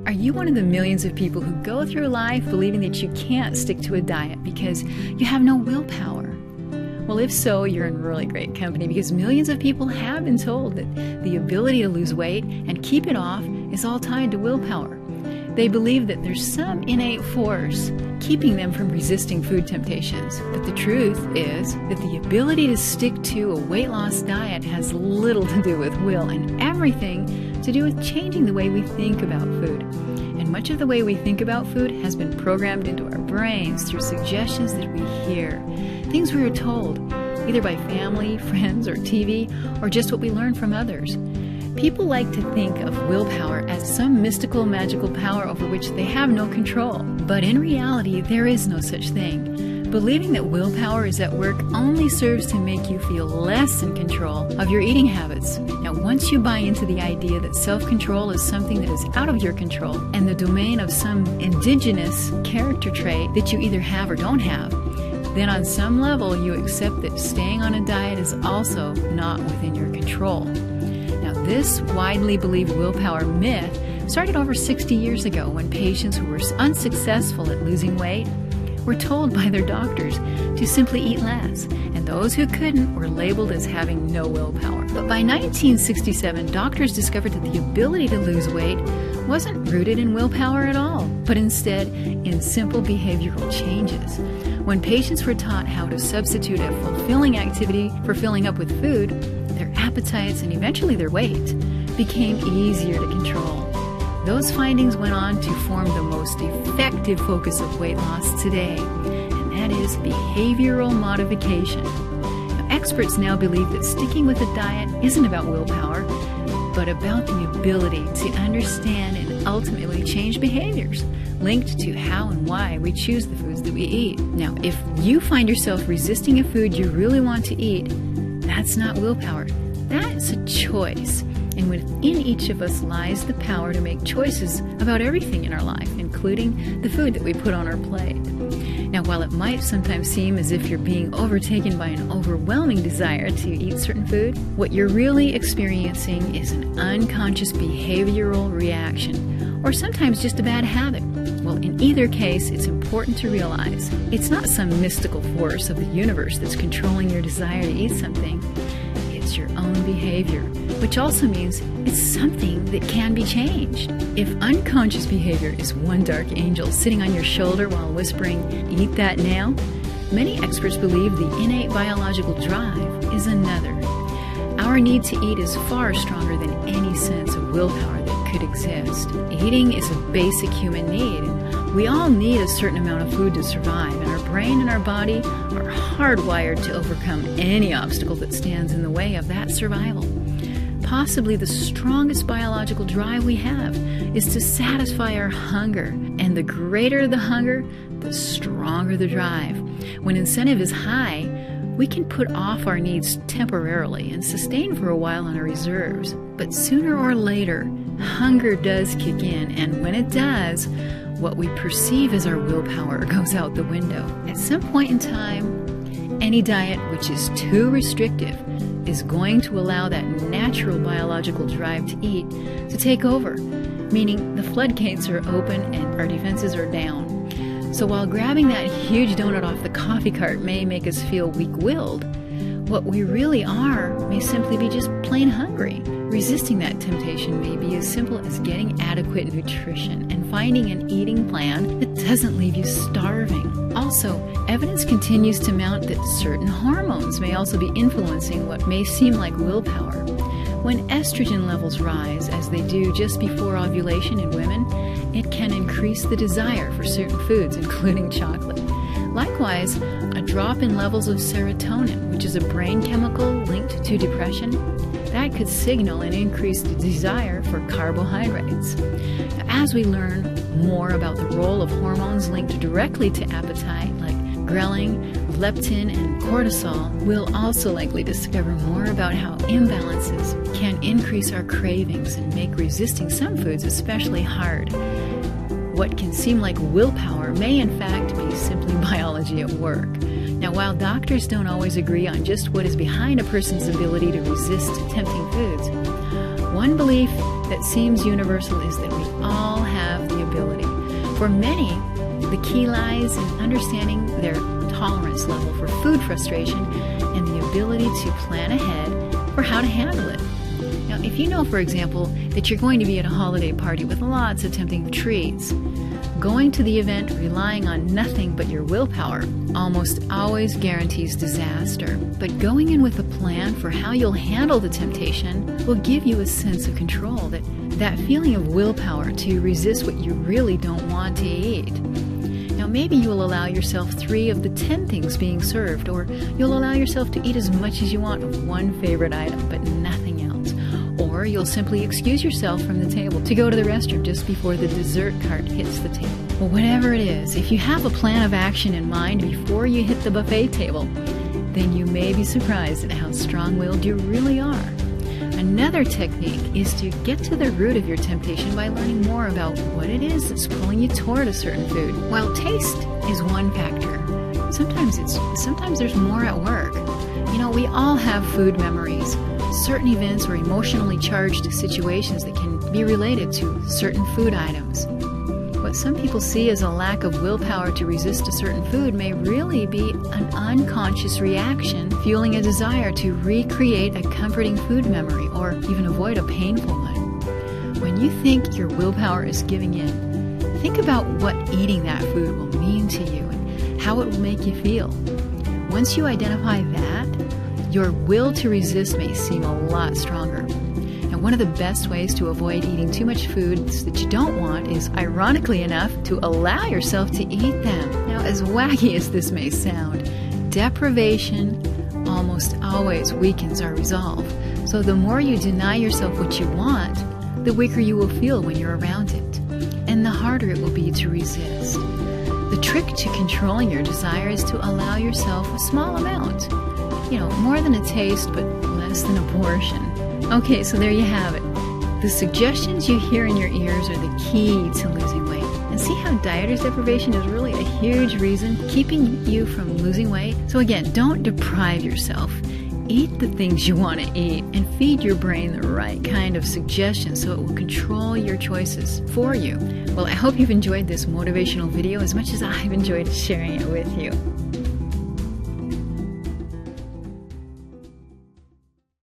Are you one of the millions of people who go through life believing that you can't stick to a diet because you have no willpower? Well, if so, you're in really great company, because millions of people have been told that the ability to lose weight and keep it off is all tied to willpower. They believe that there's some innate force keeping them from resisting food temptations. But the truth is that the ability to stick to a weight loss diet has little to do with will and everything to do with changing the way we think about food. And much of the way we think about food has been programmed into our brains through suggestions that we hear, things we were told, either by family, friends, or TV, or just what we learn from others. People like to think of willpower as some mystical, magical power over which they have no control. But in reality, there is no such thing. Believing that willpower is at work only serves to make you feel less in control of your eating habits. Now, once you buy into the idea that self-control is something that is out of your control and the domain of some indigenous character trait that you either have or don't have, then on some level you accept that staying on a diet is also not within your control. Now, this widely believed willpower myth started over 60 years ago when patients who were unsuccessful at losing weight were told by their doctors to simply eat less, and those who couldn't were labeled as having no willpower. But by 1967, doctors discovered that the ability to lose weight wasn't rooted in willpower at all, but instead in simple behavioral changes. When patients were taught how to substitute a fulfilling activity for filling up with food, their appetites and eventually their weight became easier to control. Those findings went on to form the most effective focus of weight loss today, and that is behavioral modification. Now, experts now believe that sticking with a diet isn't about willpower, but about the ability to understand and ultimately change behaviors linked to how and why we choose the foods that we eat. Now, if you find yourself resisting a food you really want to eat, that's not willpower. That's a choice. And within each of us lies the power to make choices about everything in our life, including the food that we put on our plate. Now, while it might sometimes seem as if you're being overtaken by an overwhelming desire to eat certain food, what you're really experiencing is an unconscious behavioral reaction, or sometimes just a bad habit. Well, in either case, it's important to realize it's not some mystical force of the universe that's controlling your desire to eat something. It's your own behavior, which also means it's something that can be changed. If unconscious behavior is one dark angel sitting on your shoulder while whispering, "Eat that now," many experts believe the innate biological drive is another. Our need to eat is far stronger than any sense of willpower that could exist. Eating is a basic human need, and we all need a certain amount of food to survive, and our brain and our body are hardwired to overcome any obstacle that stands in the way of that survival. Possibly the strongest biological drive we have is to satisfy our hunger, and the greater the hunger, the stronger the drive. When incentive is high, we can put off our needs temporarily and sustain for a while on our reserves. But sooner or later, hunger does kick in, and when it does, what we perceive as our willpower goes out the window. At some point in time, any diet which is too restrictive is going to allow that natural biological drive to eat to take over, meaning the floodgates are open and our defenses are down. So while grabbing that huge donut off the coffee cart may make us feel weak-willed, what we really are may simply be just plain hungry. Resisting that temptation may be as simple as getting adequate nutrition and finding an eating plan that doesn't leave you starving. Also, evidence continues to mount that certain hormones may also be influencing what may seem like willpower. When estrogen levels rise, as they do just before ovulation in women, it can increase the desire for certain foods, including chocolate. Likewise, a drop in levels of serotonin, which is a brain chemical linked to depression, that could signal an increased desire for carbohydrates. Now, as we learn more about the role of hormones linked directly to appetite, like ghrelin, leptin, and cortisol, we'll also likely discover more about how imbalances can increase our cravings and make resisting some foods especially hard. What can seem like willpower may in fact be simply biology at work. Now, while doctors don't always agree on just what is behind a person's ability to resist tempting foods, one belief that seems universal is that we all have the ability. For many, the key lies in understanding their tolerance level for food frustration and the ability to plan ahead for how to handle it. Now, if you know, for example, that you're going to be at a holiday party with lots of tempting treats, going to the event relying on nothing but your willpower almost always guarantees disaster. But going in with a plan for how you'll handle the temptation will give you a sense of control, that feeling of willpower to resist what you really don't want to eat. Now, maybe you'll allow yourself 3 of the 10 things being served, or you'll allow yourself to eat as much as you want of one favorite item, but nothing else. Or you'll simply excuse yourself from the table to go to the restroom just before the dessert cart hits the table. Well, whatever it is, if you have a plan of action in mind before you hit the buffet table, then you may be surprised at how strong-willed you really are. Another technique is to get to the root of your temptation by learning more about what it is that's pulling you toward a certain food. While taste is one factor, sometimes there's more at work. You know, we all have food memories, certain events or emotionally charged situations that can be related to certain food items. What some people see as a lack of willpower to resist a certain food may really be an unconscious reaction fueling a desire to recreate a comforting food memory or even avoid a painful one. When you think your willpower is giving in, think about what eating that food will mean to you and how it will make you feel. Once you identify that, your will to resist may seem a lot stronger. And one of the best ways to avoid eating too much foods that you don't want is, ironically enough, to allow yourself to eat them. Now, as wacky as this may sound, deprivation almost always weakens our resolve. So the more you deny yourself what you want, the weaker you will feel when you're around it, and the harder it will be to resist. The trick to controlling your desire is to allow yourself a small amount. You know, more than a taste, but less than a portion. Okay, so there you have it. The suggestions you hear in your ears are the key to losing weight. And see how dieters' deprivation is really a huge reason keeping you from losing weight? So again, don't deprive yourself. Eat the things you want to eat and feed your brain the right kind of suggestions so it will control your choices for you. Well, I hope you've enjoyed this motivational video as much as I've enjoyed sharing it with you.